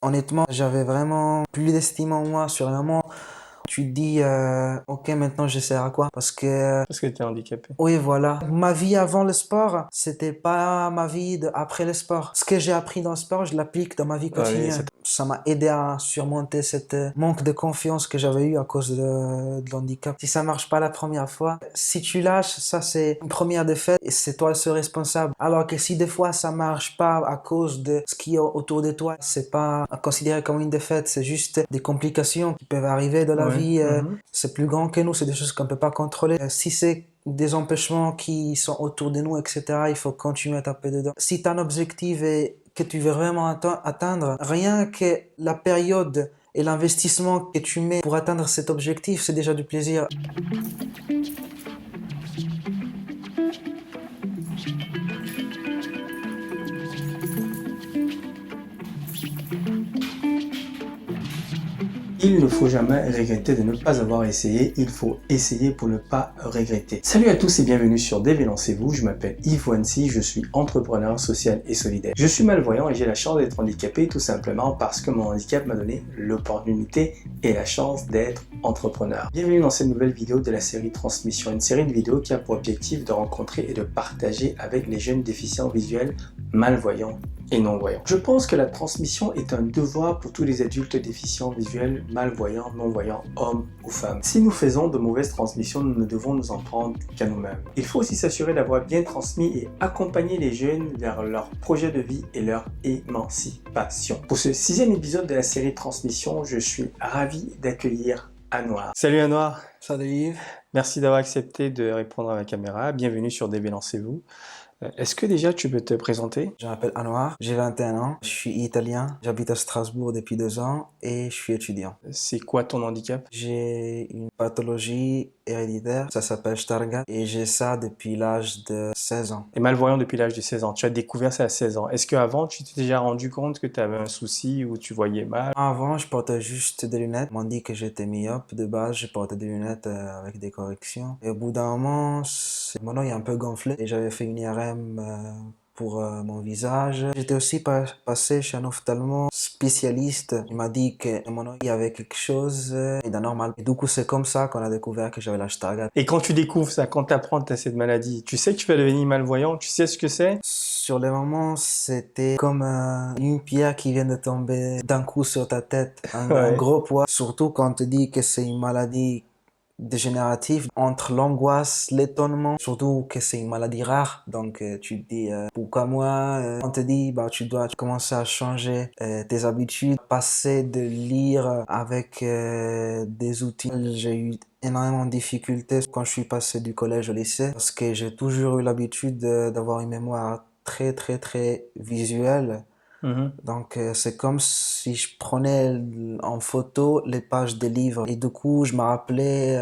Honnêtement, j'avais vraiment plus d'estime en moi sur le moment. Tu te dis, ok, maintenant je sers à quoi? Parce que, Parce que tu es handicapé. oui, voilà. Ma vie avant le sport, c'était pas ma vie après le sport. Ce que j'ai appris dans le sport, je l'applique dans ma vie Oui, quotidienne. Ça m'a aidé à surmonter cette manque de confiance que j'avais eu à cause de l'handicap. Si ça marche pas la première fois, si tu lâches, ça c'est une première défaite et c'est toi le seul responsable. Alors que si des fois ça marche pas à cause de ce qui est autour de toi, c'est pas considéré comme une défaite, c'est juste des complications qui peuvent arriver dans la ouais. vie. Mhm. C'est plus grand que nous, c'est des choses qu'on peut pas contrôler. Si c'est des empêchements qui sont autour de nous, etc., il faut continuer à taper dedans. Si tu as un objectif et que tu veux vraiment atteindre, rien que la période et l'investissement que tu mets pour atteindre cet objectif, c'est déjà du plaisir. Il ne faut jamais regretter de ne pas avoir essayé, il faut essayer pour ne pas regretter. Salut à tous et bienvenue sur Dévélancez-vous, je m'appelle Yves Wansi, je suis entrepreneur social et solidaire. Je suis malvoyant et j'ai la chance d'être handicapé tout simplement parce que mon handicap m'a donné l'opportunité et la chance d'être entrepreneur. Bienvenue dans cette nouvelle vidéo de la série Transmission, une série de vidéos qui a pour objectif de rencontrer et de partager avec les jeunes déficients visuels, malvoyants et non-voyants. Je pense que la transmission est un devoir pour tous les adultes déficients visuels, malvoyants, non-voyants, hommes ou femmes. Si nous faisons de mauvaises transmissions, nous ne devons nous en prendre qu'à nous-mêmes. Il faut aussi s'assurer d'avoir bien transmis et accompagner les jeunes vers leur projet de vie et leur émancipation. Pour ce 6e épisode de la série Transmission, je suis ravi d'accueillir Anouar. Salut Anouar. Salut Yves. Merci d'avoir accepté de répondre à la caméra. Bienvenue sur Dévélancez-vous. Est-ce que déjà tu peux te présenter? Je m'appelle Anouar, j'ai 21 ans, je suis italien, j'habite à Strasbourg depuis 2 ans et je suis étudiant. C'est quoi ton handicap? J'ai une pathologie héréditaire, ça s'appelle Stargardt et j'ai ça depuis l'âge de 16 ans. Et malvoyant depuis l'âge de 16 ans. Tu as découvert ça à 16 ans. Est-ce qu'avant, tu t'es déjà rendu compte que tu avais un souci ou tu voyais mal? Avant, je portais juste des lunettes. On m'a dit que j'étais myope. De base, je portais des lunettes avec des corrections. Et au bout d'un moment, mon œil est un peu gonflé et j'avais fait une IRM pour mon visage. J'étais aussi passé chez un ophtalmo spécialiste. Il m'a dit que mon œil il y avait quelque chose d'anormal. Et du coup, c'est comme ça qu'on a découvert que j'avais la Stargardt. Et quand tu découvres ça, quand tu apprends que tu as cette maladie, tu sais que tu vas devenir malvoyant, tu sais ce que c'est? Sur le moment, c'était comme une pierre qui vient de tomber d'un coup sur ta tête, un Ouais. gros poids. Surtout quand on te dit que c'est une maladie dégénérative, entre l'angoisse, l'étonnement, surtout que c'est une maladie rare. Donc tu te dis, pourquoi moi? On te dit, bah, tu dois commencer à changer tes habitudes, passer de lire avec des outils. J'ai eu énormément de difficultés quand je suis passé du collège au lycée parce que j'ai toujours eu l'habitude d'avoir une mémoire très visuelle. Mhm. Donc c'est comme si je prenais en photo les pages des livres et du coup je me rappelais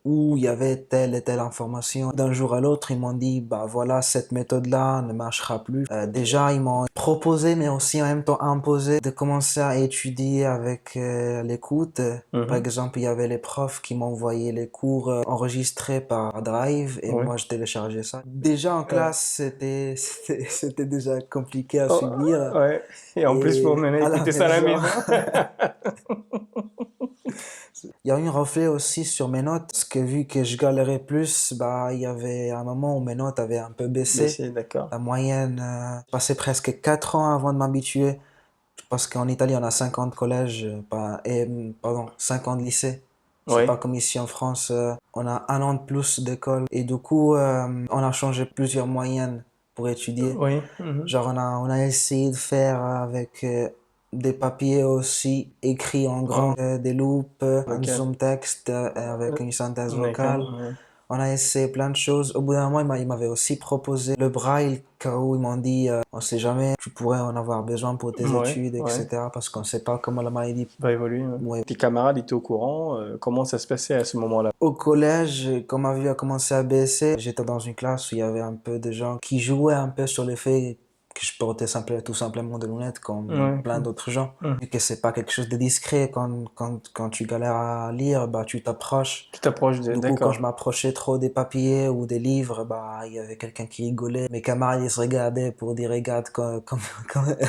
où il y avait telle et telle information. D'un jour à l'autre ils m'ont dit bah voilà cette méthode-là ne marchera plus. Déjà ils m'ont proposé mais aussi en même temps imposé de commencer à étudier avec l'écoute. Par Mhm. exemple il y avait les profs qui m'envoyaient les cours enregistrés par Drive et Ouais. moi je téléchargeais ça. Déjà en classe c'était déjà compliqué à Oh, suivre. ouais. Et en plus, pour Et maintenant à la écouter ça à la maison, maison. il y a eu un reflet aussi sur mes notes, parce que vu que je galérais plus, bah, il y avait un moment où mes notes avaient un peu Mais baissé. c'est d'accord. La moyenne, passait presque 4 ans avant de m'habituer, parce qu'en Italie, on a 50 collèges, pardon, 50 lycées. C'est Oui. pas comme ici en France, on a un an de plus d'école. Et du coup, on a changé plusieurs moyennes pour étudier. Oui. Mhm. Genre, on a essayé de faire avec des papiers aussi écrits en grand, des loupes, un Ok. zoom texte avec une synthèse vocale. D'accord. Ouais. On a essayé plein de choses. Au bout d'un moment, il m'avait aussi proposé le braille, car où ils m'ont dit, on sait jamais, tu pourrais en avoir besoin pour tes Ouais. études, Ouais. etc. Parce qu'on sait pas comment la maladie. Va évoluer. Ouais. Ouais. Tes camarades étaient au courant. Comment ça se passait à ce moment-là? Au collège, quand ma vie a commencé à baisser, j'étais dans une classe où il y avait un peu de gens qui jouaient un peu sur le fait que je portais tout simplement des lunettes comme Ouais. plein d'autres gens. Mm. Et que c'est pas quelque chose de discret. Quand tu galères à lire, bah, tu t'approches. Tu t'approches de... Du coup, quand je D'accord. m'approchais trop des papiers ou des livres, bah, il y avait quelqu'un qui rigolait. Mes camarades, ils se regardaient pour dire, regarde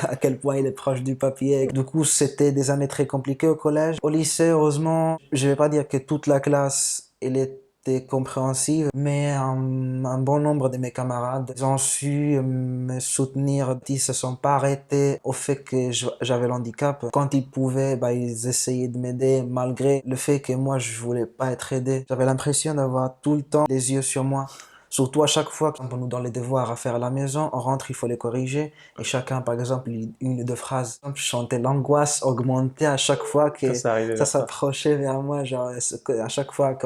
à quel point il est proche du papier. Du coup, c'était des années très compliquées au collège. Au lycée, heureusement, je vais pas dire que toute la classe, elle était compréhensive, mais un bon nombre de mes camarades, ils ont su me soutenir. Ils se sont pas arrêtés au fait que j'avais l'handicap. Quand ils pouvaient, bah, ils essayaient de m'aider malgré le fait que moi, je voulais pas être aidé. J'avais l'impression d'avoir tout le temps les yeux sur moi. Surtout à chaque fois, quand on nous donne les devoirs à faire à la maison, on rentre, il faut les corriger. Et chacun, par exemple, une ou deux phrases. Je sentais l'angoisse augmenter à chaque fois que Ça arrivait ça vers toi. s'approchait vers moi. Genre, à chaque fois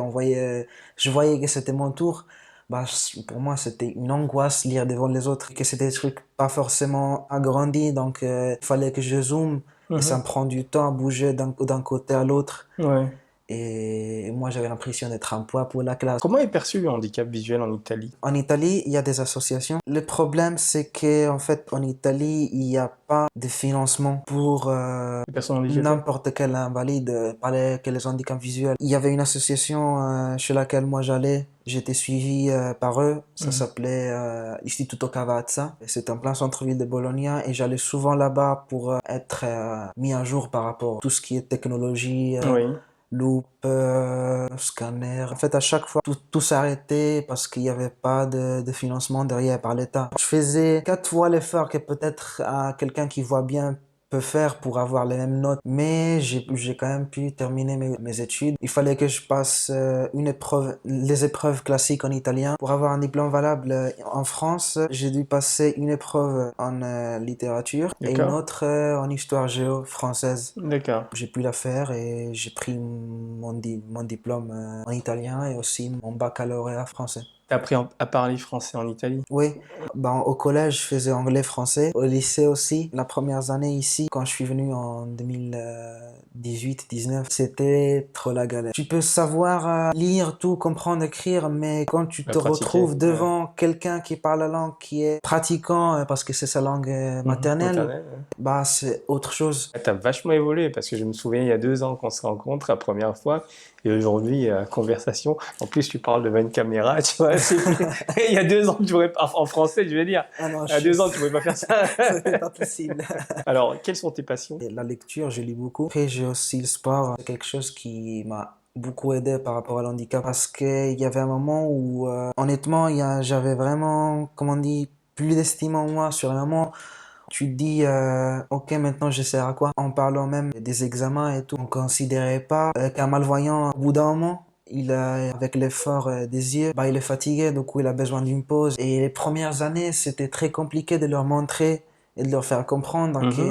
je voyais que c'était mon tour, bah, pour moi, c'était une angoisse lire devant les autres. Que c'était des trucs pas forcément agrandis, donc il fallait que je zoome. Et ça me Mhm. prend du temps à bouger d'un côté à l'autre. Ouais. Et moi, j'avais l'impression d'être un poids pour la classe. Comment est perçu le handicap visuel en Italie? En Italie, il y a des associations. Le problème, c'est que en fait, en Italie, il n'y a pas de financement pour Les personnes handicapées? n'importe quel invalide, pas que les handicaps visuels. Il y avait une association chez laquelle moi j'allais. J'étais suivi par eux. Ça Mhm. s'appelait l'Istituto Cavazza. C'est en plein centre-ville de Bologna et j'allais souvent là-bas pour être mis à jour par rapport à tout ce qui est technologie, Oui. loupe, scanner. En fait, à chaque fois, tout s'arrêtait parce qu'il n'y avait pas de financement derrière par l'État. Je faisais 4 fois l'effort que peut-être quelqu'un qui voit bien peut faire pour avoir les mêmes notes, mais j'ai quand même pu terminer mes études. Il fallait que je passe les épreuves classiques en italien. Pour avoir un diplôme valable en France, j'ai dû passer une épreuve en littérature et une D'accord. autre en histoire géo française. D'accord. J'ai pu la faire et j'ai pris mon diplôme en italien et aussi mon baccalauréat français. T'as appris à parler français en Italie? Oui, ben, au collège, je faisais anglais-français. Au lycée aussi, la première année ici, quand je suis venu en 2018-19, c'était trop la galère. Tu peux savoir lire, tout, comprendre, écrire, mais quand tu À te pratiquer? retrouves devant quelqu'un qui parle la langue, qui est pratiquant, parce que c'est sa langue Mhm. maternelle, Maternelle, ouais. bah, c'est autre chose. Ah, t'as vachement évolué parce que je me souviens il y a 2 ans qu'on se rencontre la première fois et aujourd'hui conversation. En plus tu parles devant une caméra, tu vois. Il y a 2 ans tu pourrais pas en français, je veux dire. Ah non, Il y a 2 ans tu pouvais pas faire ça. c'était pas possible. Alors quelles sont tes passions? Et la lecture, je lis beaucoup. Après, j'ai aussi le sport. C'est quelque chose qui m'a beaucoup aidé par rapport à l'handicap parce qu'il y avait un moment où, honnêtement, j'avais vraiment, comment on dit, plus d'estime en moi. Sur un moment, tu te dis, ok, maintenant je sais à quoi. En parlant même des examens et tout, on considérait pas qu'un malvoyant, au bout d'un moment, avec l'effort des yeux, bah, il est fatigué, du coup il a besoin d'une pause. Et les premières années, c'était très compliqué de leur montrer et de leur faire comprendre Mhm, que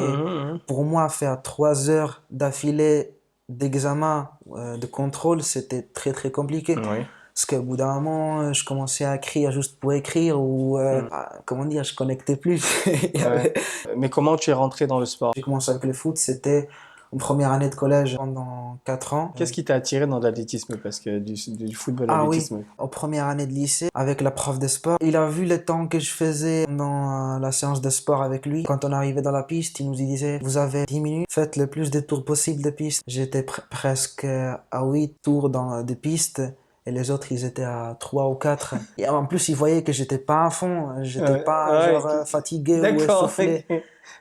mhm, pour moi, faire 3 heures d'affilée d'examen, de contrôle, c'était très très compliqué. mhm. Oui. Parce qu'au bout d'un moment, je commençais à écrire juste pour écrire ou, Mhm. comment dire, je connectais plus. Il y Ouais. avait- Mais comment tu es rentré dans le sport? J'ai commencé avec le foot, c'était en première année de collège pendant 4 ans. Qu'est-ce qui t'a attiré dans l'athlétisme? Parce que du football à Ah oui, l'athlétisme. aux premières années de lycée, avec la prof de sport, il a vu le temps que je faisais dans la séance de sport avec lui. Quand on arrivait dans la piste, il nous disait, vous avez 10 minutes, faites le plus de tours possible de piste. J'étais presque à 8 tours de piste. Et les autres, ils étaient à 3 ou 4. Et en plus, ils voyaient que j'étais pas à fond. J'étais pas, Ouais, genre, fatigué ou d'accord. essoufflé.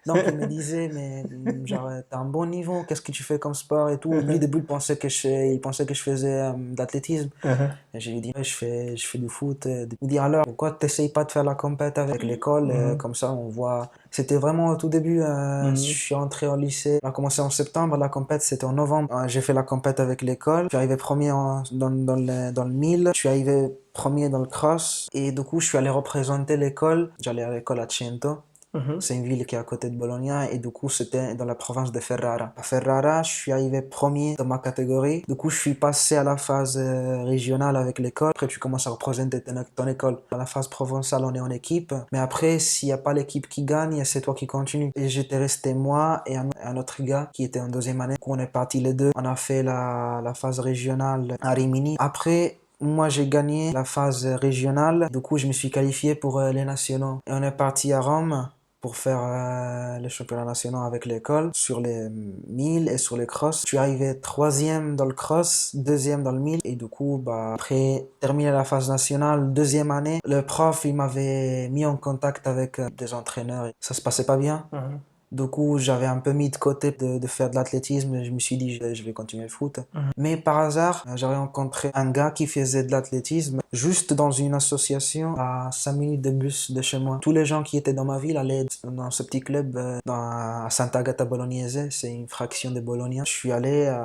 Donc il me disait, mais genre, t'as un bon niveau, qu'est-ce que tu fais comme sport et tout. Lui, au début, il pensait que je faisais de l'athlétisme. Mhm. Et je lui dis, ouais, je fais du foot. Il me dit, alors, pourquoi t'essayes pas de faire la compète avec l'école, Mhm. comme ça, on voit. C'était vraiment au tout début, je Mhm. suis entré au lycée. On a commencé en septembre, la compète, c'était en novembre. J'ai fait la compète avec l'école. Je suis arrivé premier dans le 1000. Je suis arrivé premier dans le cross. Et du coup, je suis allé représenter l'école. J'allais à l'école à Cento. Mhm. C'est une ville qui est à côté de Bologna et du coup c'était dans la province de Ferrara. À Ferrara, je suis arrivé premier dans ma catégorie. Du coup, je suis passé à la phase régionale avec l'école. Après, tu commences à représenter ton école. À la phase provençale, on est en équipe. Mais après, s'il n'y a pas l'équipe qui gagne, c'est toi qui continue. Et j'étais resté moi et un autre gars qui était en deuxième année. Du coup, on est partis les deux. On a fait la phase régionale à Rimini. Après, moi, j'ai gagné la phase régionale. Du coup, je me suis qualifié pour les nationaux. Et on est parti à Rome. pour faire le championnat national avec l'école sur les 1000 et sur les cross. Je suis arrivé troisième dans le cross, deuxième dans le 1000 et du coup, bah, après terminer la phase nationale, deuxième année, le prof, il m'avait mis en contact avec des entraîneurs et ça se passait pas bien. Du coup, j'avais un peu mis de côté de faire de l'athlétisme et je me suis dit, je vais continuer le foot. Mais par hasard, j'avais rencontré un gars qui faisait de l'athlétisme juste dans une association à 5 minutes de bus de chez moi. Tous les gens qui étaient dans ma ville allaient dans ce petit club à Sant'Agata Bolognese, c'est une fraction de Bologna. Je suis allé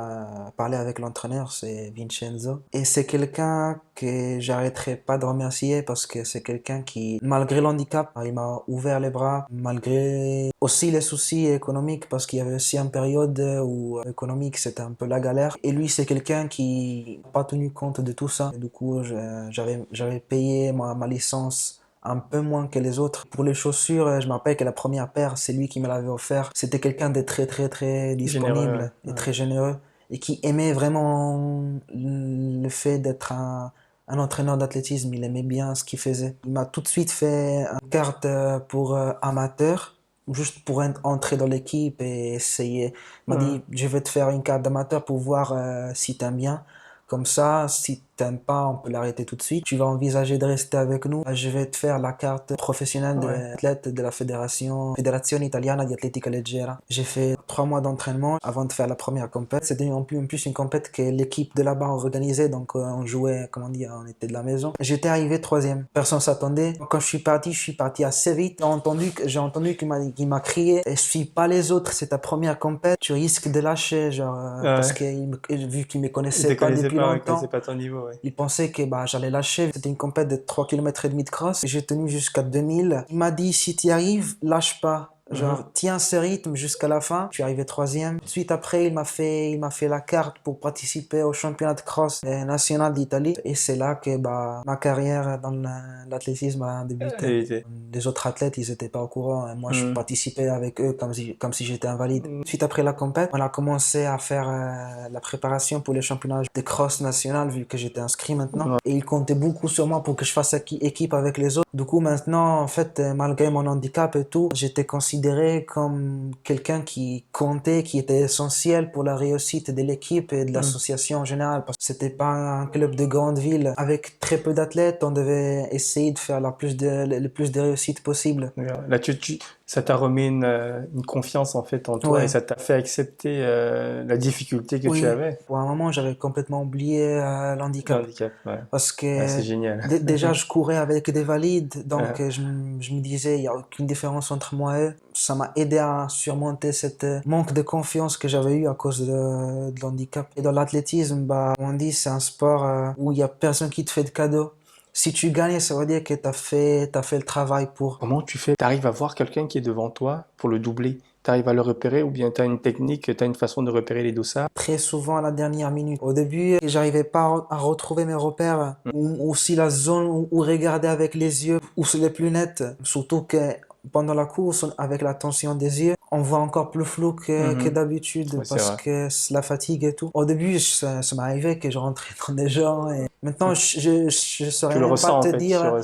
parler avec l'entraîneur, c'est Vincenzo. Et c'est quelqu'un que j'arrêterai pas de remercier parce que c'est quelqu'un qui, malgré l'handicap, il m'a ouvert les bras, malgré aussi les soucis économiques parce qu'il y avait aussi une période où économique c'était un peu la galère. Et lui c'est quelqu'un qui n'a pas tenu compte de tout ça. Et du coup j'avais payé ma licence un peu moins que les autres. Pour les chaussures, je me rappelle que la première paire, c'est lui qui me l'avait offert. C'était quelqu'un de très très très disponible et très généreux et qui aimait vraiment le fait d'être un entraîneur d'athlétisme. Il aimait bien ce qu'il faisait. Il m'a tout de suite fait une carte pour amateur, juste pour entrer dans l'équipe et essayer. Il m'a dit, je vais te faire une carte d'amateur pour voir si t'aimes bien. Comme ça, si t'aimes pas, on peut l'arrêter tout de suite. Tu vas envisager de rester avec nous. Je vais te faire la carte professionnelle d'athlète de la Federazione Italiana di Atletica Leggera. J'ai fait 3 mois d'entraînement avant de faire la première compète. C'était en plus une compète que l'équipe de là-bas organisait, donc on jouait, comment dire, on était de la maison. J'étais arrivé troisième. Personne s'attendait. Quand je suis parti assez vite. J'ai entendu qu'il m'a crié, je suis pas les autres, c'est ta première compète, tu risques de lâcher, genre, parce que vu qu'il me connaissait pas depuis longtemps. C'est pas ton niveau, Il pensait que j'allais lâcher. C'était une compète de 3 km et demi de cross. J'ai tenu jusqu'à 2000. Il m'a dit, si tu y arrives, lâche pas. Genre, tiens ce rythme jusqu'à la fin. Je suis arrivé troisième. Suite après, il m'a fait la carte pour participer au championnat de cross national d'Italie. Et c'est là que ma carrière dans l'athlétisme a débuté. Les autres athlètes, ils étaient pas au courant. Et moi, je participais avec eux comme si j'étais invalide. Suite après la compète, on a commencé à faire la préparation pour les championnats de cross national vu que j'étais inscrit maintenant. Et ils comptaient beaucoup sur moi pour que je fasse équipe avec les autres. Du coup, maintenant, en fait, malgré mon handicap et tout, j'étais considéré comme quelqu'un qui comptait, qui était essentiel pour la réussite de l'équipe et de l'association en général. Parce que c'était pas un club de grande ville. Avec très peu d'athlètes, on devait essayer de faire le plus de réussite possible. Là, ça t'a remis une confiance en fait en toi et ça t'a fait accepter la difficulté que tu avais. Pour un moment, j'avais complètement oublié l'handicap. Parce que c'est génial. Déjà, je courais avec des valides, donc je me disais, il n'y a aucune différence entre moi et eux. Ça m'a aidé à surmonter cette manque de confiance que j'avais eu à cause de l'handicap. Et dans l'athlétisme, on dit c'est un sport où il n'y a personne qui te fait de cadeaux. Si tu gagnes, ça veut dire que t'as fait le travail pour. Comment tu fais? T'arrives à voir quelqu'un qui est devant toi pour le doubler? T'arrives à le repérer ou bien t'as une technique, t'as une façon de repérer les dossards? Très souvent à la dernière minute. Au début, j'arrivais pas à retrouver mes repères ou aussi la zone où regarder avec les yeux où c'est les plus net. Surtout que pendant la course, avec la tension des yeux, on voit encore plus flou que d'habitude parce que c'est la fatigue et tout. Au début, ça m'arrivait que je rentrais dans des gens et maintenant, je saurais même pas te dire.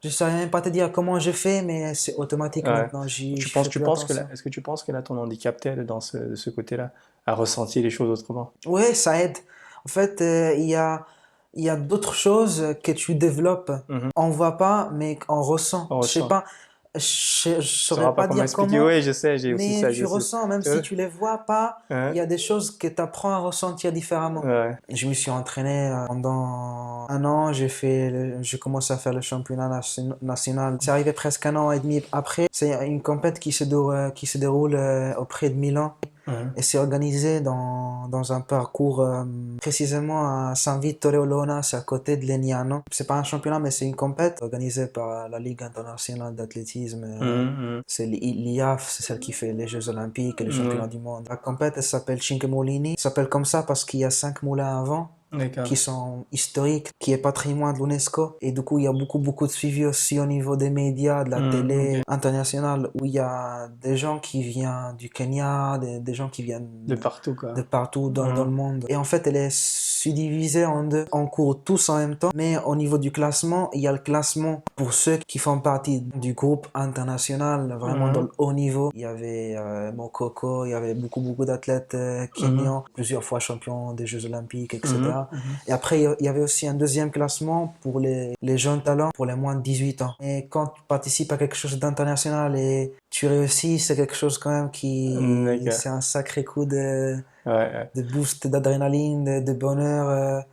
Je saurais même pas te dire comment je fais, mais c'est automatique maintenant. Est-ce que tu penses que là, ton handicap t'aide de ce côté-là, à ressentir les choses autrement? Oui, ça aide. En fait, il y a d'autres choses que tu développes. On voit pas, mais on ressent. Je sais pas. Je saurais pas dire comment, oui, je sais, j'ai aussi ça. Mais tu ressens, même si tu les vois pas, il y a des choses que tu apprends à ressentir différemment. Je me suis entraîné pendant 1 an, j'ai commencé à faire le championnat national. C'est arrivé presque 1 an et demi après. C'est une compète qui se déroule auprès de Milan. Et c'est organisé dans un parcours précisément à San Vittore Olona, c'est à côté de Legnano. C'est pas un championnat, mais c'est une compète organisée par la Ligue internationale d'athlétisme. C'est l'IAF, c'est celle qui fait les Jeux Olympiques et les championnats du monde. La compète, elle s'appelle Cinque Mulini. Elle s'appelle comme ça parce qu'il y a 5 moulins avant. D'accord. qui sont historiques, qui est patrimoine de l'UNESCO. Et du coup, il y a beaucoup de suivi aussi au niveau des médias, de la télé Ok. internationale, où il y a des gens qui viennent du Kenya, des gens qui viennent De partout, de quoi. partout dans le monde. Et en fait, elle est subdivisée en deux. On court tous en même temps, mais au niveau du classement, il y a le classement pour ceux qui font partie du groupe international, vraiment dans le haut niveau. Il y avait Mokoko, il y avait beaucoup d'athlètes kenyans, plusieurs fois champions des Jeux Olympiques, etc. Et après, il y avait aussi un deuxième classement pour les jeunes talents, pour les moins de 18 ans. Et quand tu participes à quelque chose d'international et tu réussis, c'est quelque chose quand même qui... D'accord. C'est un sacré coup Ouais, ouais. de boost d'adrénaline, de bonheur,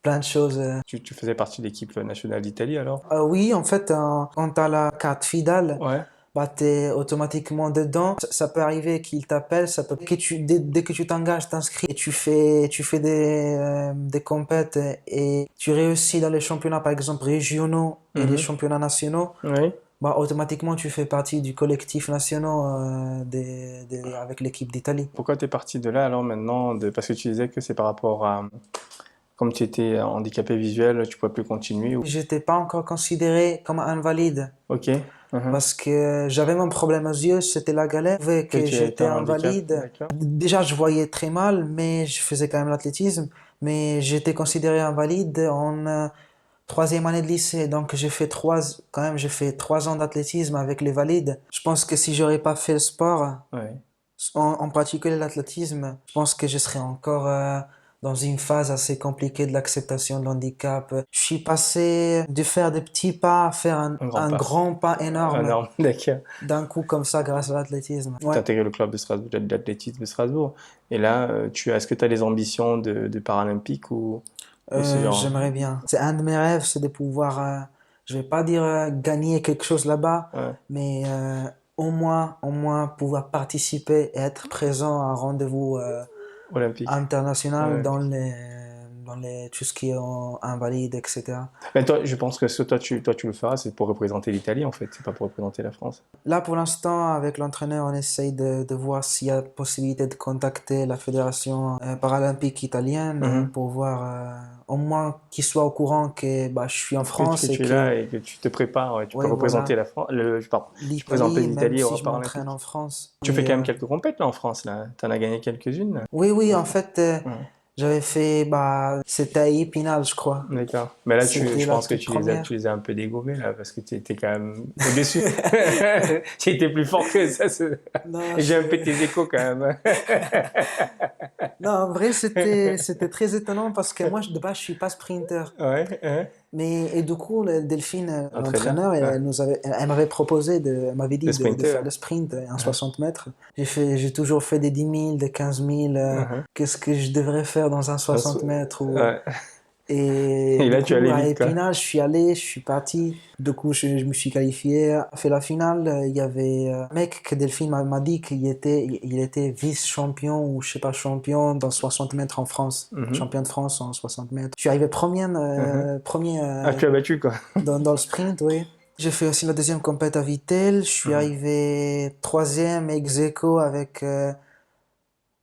plein de choses. Tu faisais partie de l'équipe nationale d'Italie alors? Oui, en fait, quand tu as la carte FIDAL, Ouais. bah, tu es automatiquement dedans. Ça peut arriver qu'ils t'appellent, ça peut que dès que tu t'engages, t'inscris et tu fais des compètes et tu réussis dans les championnats, par exemple, régionaux et les championnats nationaux. Oui. Bah, automatiquement, tu fais partie du collectif national avec l'équipe d'Italie. Pourquoi tu es parti de là alors maintenant parce que tu disais que c'est par rapport à... Comme tu étais handicapé visuel, tu ne pouvais plus continuer. J'étais pas encore considéré comme invalide Ok. Mhm. parce que j'avais mon problème aux yeux, c'était la galère. Vu Que que tu as été j'étais un handicap, invalide, d'accord. déjà je voyais très mal, mais je faisais quand même l'athlétisme. Mais j'étais considéré invalide en troisième année de lycée, donc j'ai fait 3 ans d'athlétisme avec les valides. Je pense que si j'aurais pas fait le sport, Ouais. en particulier l'athlétisme, je pense que je serais encore dans une phase assez compliquée de l'acceptation de l'handicap. Je suis passé de faire des petits pas à faire Un grand un pas. grand pas énorme Énorme, d'accord. d'un coup comme ça grâce à l'athlétisme. Tu as Ouais. intégré le club de Strasbourg, d'athlétisme de Strasbourg. Et là, est-ce que tu as des ambitions de paralympique ou c'est genre... J'aimerais bien. C'est un de mes rêves, c'est de pouvoir, je vais pas dire gagner quelque chose là-bas, Ouais, mais au moins pouvoir participer et être présent à un rendez-vous olympique. international Ouais. dans tout ce qui est invalide, etc. Mais toi, je pense que ce que toi, tu le feras, c'est pour représenter l'Italie, en fait. C'est pas pour représenter la France. Là, pour l'instant, avec l'entraîneur, on essaye de voir s'il y a possibilité de contacter la fédération paralympique italienne Mhm. pour voir au moins qu'il soit au courant que bah, je suis en Que France et tu es que, là et que tu te prépares, ouais, tu peux oui, représenter voilà, la France, pardon, tu présenter l'Italie, même l'Italie au si je m'entraîne en paralympique. France. Tu fais Mais, quand même quelques compètes, là, en France, là. T'en as gagné quelques-unes, là. oui, en fait, Ouais. j'avais fait, bah, c'était à Épinal, je crois. D'accord. Mais là, C'était je la pense que toute tu première. les as un peu dégommés, là, parce que tu étais quand même au-dessus. Tu étais plus fort que ça. Non, J'ai un peu tes échos, quand même. non, en vrai, c'était très étonnant parce que moi, de base, je suis pas sprinter. Ouais, hein. Et du coup, Delphine, Entraîneur. l'entraîneur, Ouais. elle m'avait proposé, elle m'avait Le dit de sprinter, faire ouais. le sprint en Ouais. 60 mètres. J'ai toujours fait des 10 000, des 15 000. Mhm. Qu'est-ce que je devrais faire dans un Un 60 mètres ouais. Et Et du là, tu coup, allais à vite, quoi. Épinal, je suis allé, je suis parti. Du coup, je me suis qualifié. Fait la finale, il y avait un mec que Delphine m'a dit qu'il était vice-champion ou je sais pas, champion dans 60 mètres en France. Mhm. Champion de France en 60 mètres. Je suis arrivé Mhm. premier Ah, tu as battu, quoi. dans le sprint, oui. J'ai fait aussi la deuxième compète à Vittel. Je suis Mhm. arrivé troisième ex aequo avec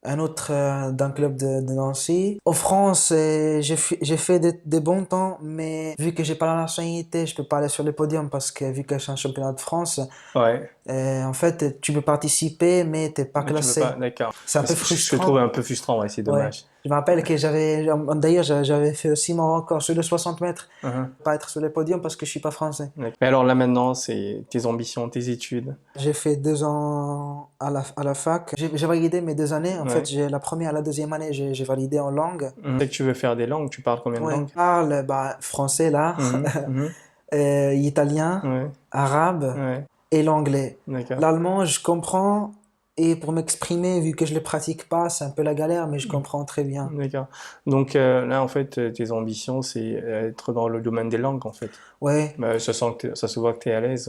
un autre d'un club de Nancy. En France, j'ai fait des bons temps, mais vu que j'ai pas la nationalité, je peux pas aller sur le podium parce que vu que c'est un championnat de France, Ouais. en fait, tu peux participer, mais t'es pas Mais tu veux pas, classé. d'accord. C'est un peu Je trouve frustrant. un peu frustrant, ouais, c'est Ouais. dommage. Je me rappelle que d'ailleurs, j'avais fait aussi mon record sur les 60 mètres. Mhm. Pas être sur le podium parce que je suis pas français. D'accord. Mais alors là, maintenant, c'est tes ambitions, tes études. J'ai fait 2 ans à la fac. J'ai validé mes 2 années. En fait, Ouais. la première et la deuxième année, j'ai validé en langue. Tu sais que tu veux faire des langues, tu parles combien de Ouais. langues? Je parle bah, français là, Mhm. Mhm. italien, Ouais. arabe Ouais. et l'anglais. D'accord. L'allemand, je comprends. Et pour m'exprimer, vu que je le pratique pas, c'est un peu la galère, mais je comprends très bien. D'accord. Donc là, en fait, tes ambitions, c'est être dans le domaine des langues, en fait. Ouais, Bah, ça se voit que tu es à l'aise.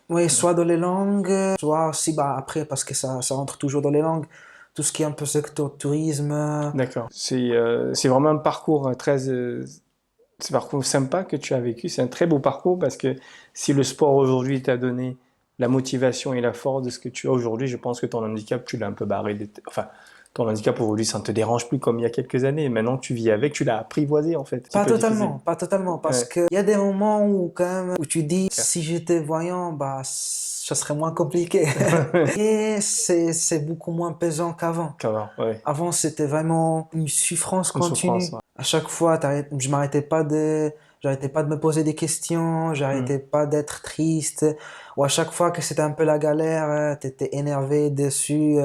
Ouais. ouais, soit dans les langues, soit aussi bah, après, parce que ça rentre toujours dans les langues, tout ce qui est un peu secteur tourisme. D'accord. C'est vraiment un parcours c'est un parcours sympa que tu as vécu. C'est un très beau parcours parce que si le sport aujourd'hui t'a donné la motivation et la force de ce que tu as aujourd'hui, je pense que ton handicap, tu l'as un peu barré. Enfin, ton handicap aujourd'hui, ça ne te dérange plus comme il y a quelques années. Maintenant, tu vis avec, tu l'as apprivoisé en fait. Pas C'est pas difficile. totalement, pas totalement, parce Ouais. que il y a des moments où quand même, où tu dis, si j'étais voyant, bah, ça serait moins compliqué. Et c'est beaucoup moins pesant qu'avant. Comment? Ouais. Avant, c'était vraiment une souffrance Une souffrance. continue. Ouais. À chaque fois, j'arrêtais pas de me poser des questions, Mm. j'arrêtais pas d'être triste. Ou à chaque fois que c'était un peu la galère, t'étais énervé, déçu,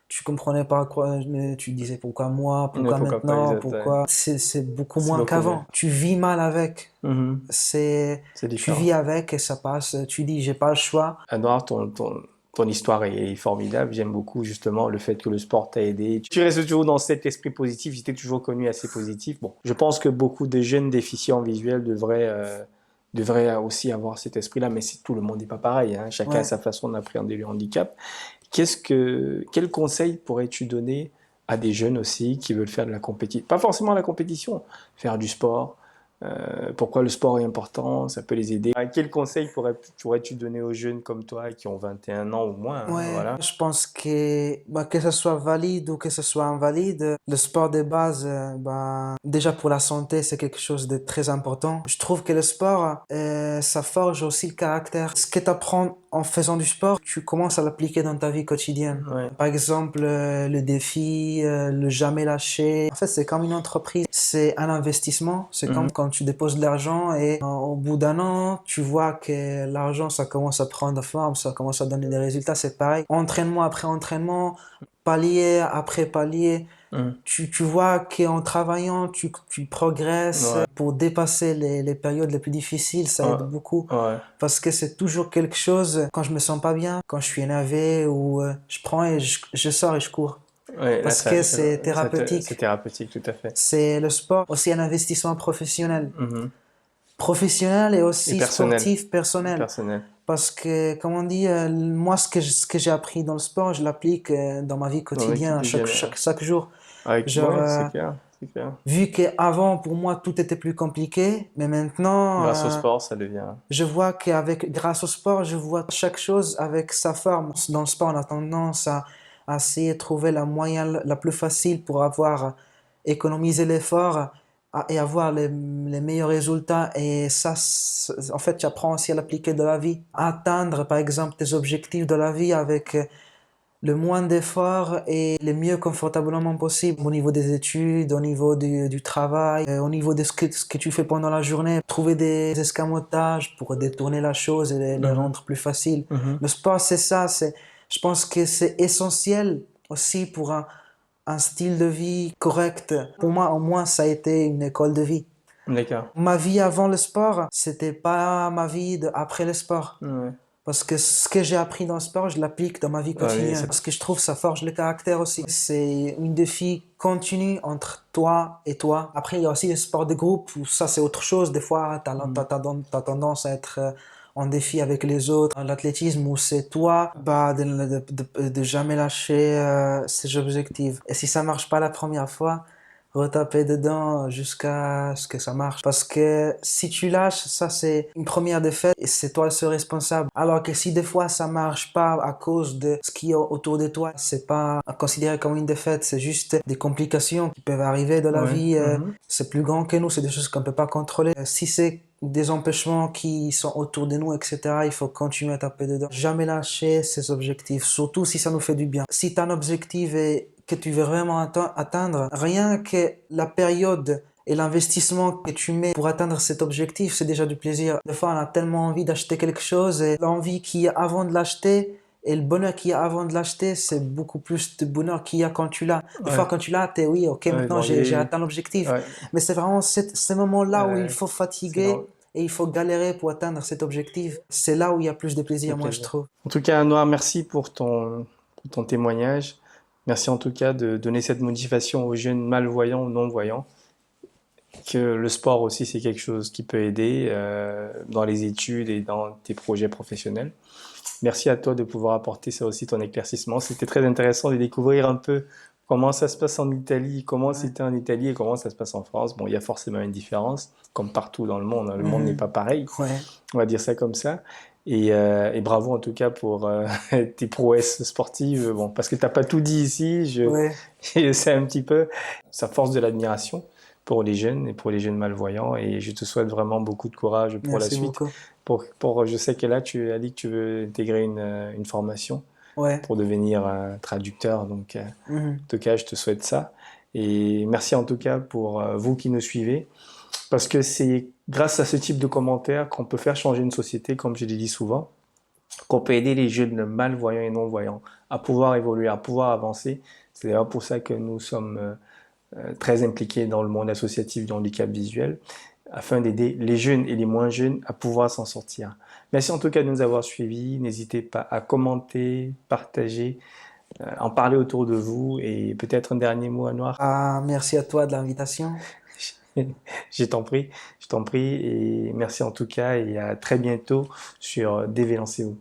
tu comprenais pas quoi, mais tu disais pourquoi moi, Mais pourquoi pourquoi pas, maintenant, exact. Ouais. pourquoi. C'est beaucoup C'est moins beaucoup mieux. qu'avant. Tu vis mal avec. Mhm. C'est Tu différent. vis avec et ça passe. Tu dis, j'ai pas le choix. Anouar, ton histoire est formidable. J'aime beaucoup justement le fait que le sport t'a aidé. Tu restes toujours dans cet esprit positif. J'étais toujours connu assez positif. Bon, je pense que beaucoup de jeunes déficients visuels devraient aussi avoir cet esprit-là, mais tout le monde n'est pas pareil. Hein. Chacun a Ouais. sa façon d'appréhender le handicap. Quel conseil pourrais-tu donner à des jeunes aussi qui veulent faire de la compétition? Pas forcément la compétition, faire du sport. Pourquoi le sport est important, ça peut les aider. Quel conseil pourrais-tu donner aux jeunes comme toi qui ont 21 ans ou moins, hein, Ouais, voilà. je pense que bah, que ce soit valide ou que ce soit invalide, le sport de base, bah, déjà pour la santé, c'est quelque chose de très important. Je trouve que le sport, ça forge aussi le caractère. Ce que tu apprends en faisant du sport, tu commences à l'appliquer dans ta vie quotidienne. Ouais. Par exemple, le défi, le jamais lâcher. En fait, c'est comme une entreprise. C'est un investissement. C'est comme quand tu déposes de l'argent et au bout d'un an, tu vois que l'argent, ça commence à prendre forme, ça commence à donner des résultats. C'est pareil. Entraînement après entraînement, palier après palier. Mhm. Tu vois qu'en travaillant, tu progresses Ouais. pour dépasser les périodes les plus difficiles, ça Ouais. aide beaucoup. Ouais. Parce que c'est toujours quelque chose, quand je me sens pas bien, quand je suis énervé, ou je prends et je sors et je cours. Ouais, là, Parce que c'est c'est thérapeutique. thérapeutique, tout à fait. C'est le sport, aussi un investissement professionnel. Mhm. Professionnel et Et aussi personnel. sportif, personnel. Personnel. Parce que, comme on dit, moi, ce que j'ai appris dans le sport, je l'applique dans ma vie Dans l'équipe quotidienne, du bien. chaque jour. Genre, Ouais, c'est clair. C'est clair. vu qu'avant, pour moi, tout était plus compliqué, mais maintenant, Grâce au sport, ça devient. je vois grâce au sport, je vois chaque chose avec sa forme. Dans le sport, on a tendance à essayer de trouver la moyenne la plus facile pour avoir économisé l'effort et avoir les meilleurs résultats. Et ça, en fait, tu apprends aussi à l'appliquer de la vie. Atteindre, par exemple, tes objectifs de la vie avec le moins d'efforts et le mieux confortablement possible au niveau des études, au niveau du travail, au niveau de ce que tu fais pendant la journée. Trouver des escamotages pour détourner la chose et les Mhm. rendre plus faciles. Mhm. Le sport, c'est ça. Je pense que c'est essentiel aussi pour un style de vie correct. Pour moi, au moins, ça a été une école de vie. D'accord. Ma vie avant le sport, c'était pas ma vie après le sport. Ouais. Parce que ce que j'ai appris dans le sport, je l'applique dans ma vie Ouais, mais quotidienne. Parce que je trouve que ça forge le caractère aussi. C'est une défi continue entre toi et toi. Après, il y a aussi les sports de groupe où ça, c'est autre chose. Des fois, t'as tendance à être en défi avec les autres. L'athlétisme où c'est toi, bah, de jamais lâcher ses objectifs. Et si ça marche pas la première fois, retaper dedans jusqu'à ce que ça marche. Parce que si tu lâches, ça c'est une première défaite et c'est toi le seul responsable. Alors que si des fois ça marche pas à cause de ce qui est autour de toi, c'est pas considéré comme une défaite, c'est juste des complications qui peuvent arriver de la ouais. vie. Mhm. C'est plus grand que nous, c'est des choses qu'on peut pas contrôler. Si c'est des empêchements qui sont autour de nous, etc., il faut continuer à taper dedans. Jamais lâcher ses objectifs, surtout si ça nous fait du bien. Si ton objectif est que tu veux vraiment atteindre, rien que la période et l'investissement que tu mets pour atteindre cet objectif, c'est déjà du plaisir. Des fois, on a tellement envie d'acheter quelque chose et l'envie qu'il y a avant de l'acheter et le bonheur qu'il y a avant de l'acheter, c'est beaucoup plus de bonheur qu'il y a quand tu l'as. Des fois, Ouais. quand tu l'as, t'es oui, ok, Ouais, maintenant j'ai atteint l'objectif. ouais. Mais c'est vraiment ces moments-là où il Ouais. faut C'est dans fatiguer et il faut galérer pour atteindre cet objectif. C'est là où il y a plus de plaisir, le moi, je plaisir. trouve. En tout cas, Noir, merci pour ton témoignage. Merci en tout cas de donner cette motivation aux jeunes malvoyants ou non-voyants. Que le sport aussi, c'est quelque chose qui peut aider dans les études et dans tes projets professionnels. Merci à toi de pouvoir apporter ça aussi, ton éclaircissement. C'était très intéressant de découvrir un peu comment ça se passe en Italie, comment c'était en Italie et comment ça se passe en France. Bon, il y a forcément une différence, comme partout dans le monde. Hein. Le monde n'est pas pareil, Ouais. on va dire ça comme ça. Et bravo en tout cas pour tes prouesses sportives. Bon, parce que t'as pas tout dit ici, Ouais, je sais un petit peu. Ça force de l'admiration pour les jeunes et pour les jeunes malvoyants. Et je te souhaite vraiment beaucoup de courage pour la merci suite. beaucoup. Je sais que là, tu as dit que tu veux intégrer une formation Ouais. pour devenir traducteur. Donc, en Mhm. tout cas, je te souhaite ça. Et merci en tout cas pour vous qui nous suivez. Parce que c'est grâce à ce type de commentaires qu'on peut faire changer une société, comme je l'ai dit souvent, qu'on peut aider les jeunes malvoyants et non-voyants à pouvoir évoluer, à pouvoir avancer. C'est d'ailleurs pour ça que nous sommes très impliqués dans le monde associatif du handicap visuel, afin d'aider les jeunes et les moins jeunes à pouvoir s'en sortir. Merci en tout cas de nous avoir suivis. N'hésitez pas à commenter, partager, en parler autour de vous et peut-être un dernier mot à Noir. Ah, merci à toi de l'invitation. Je t'en prie et merci en tout cas et à très bientôt sur DV Lancez-vous.